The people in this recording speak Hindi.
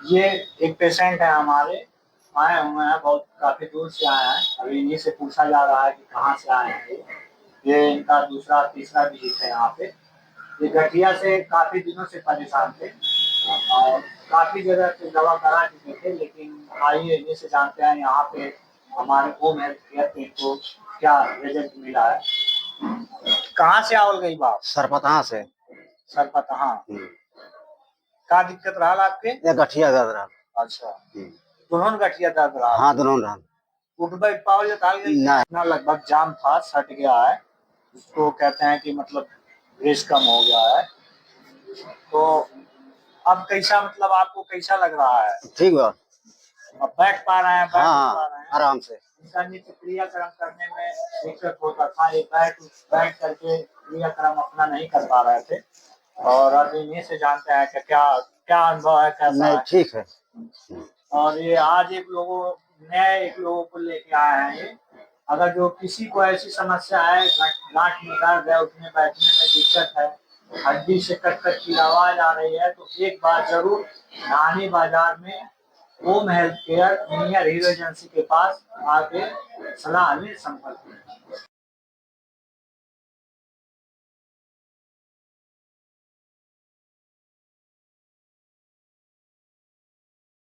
ये एक पेशेंट है हमारे, आए हुए हैं, बहुत काफी दूर से आए हैं। अभी इन्हीं से पूछा जा रहा है कि कहाँ से आए हैं ये इनका दूसरा तीसरा विजिट है यहाँ पे। ये गठिया से काफी दिनों से परेशान थे और काफी जगह पे दवा करा चुके थे, लेकिन आइए इन्हीं से जानते हैं यहाँ पे हमारे होम हेल्थ केयर पे इनको क्या रिजल्ट मिला है। कहाँ से आवल गई बात? सरपतहा से। सरपतहा। का दिक्कत रहा आपके? ये गठिया दर्द रहा। अच्छा, दोनों गठिया दर्द रहा? हाँ, दोनों रहा। उठ बैठ पाओ ना, लगभग जाम था, सट गया है, उसको कहते हैं कि मतलब रेस कम हो गया है। तो अब कैसा, मतलब आपको कैसा लग रहा है? ठीक बा। अब बैठ पा रहे हैं? बैठ हाँ, पा रहे हैं आराम से। इनका नित्य क्रियाक्रम करने में दिक्कत होता था, ये बैठ बैठ करके क्रियाक्रम अपना नहीं कर पा रहे थे। और अब इन्हीं से जानते हैं कि क्या क्या अनुभव है, कैसा नहीं, है। ठीक है। और ये आज एक लोगों को लेके आए हैं ये। अगर जो किसी को ऐसी समस्या है, गांठ में दर्द है, उठने बैठने में दिक्कत है, हड्डी से कट कट की आवाज आ रही है, तो एक बार जरूर नानी बाजार में home health care near hero agency के पास आके सलाह लें, संपर्क करें।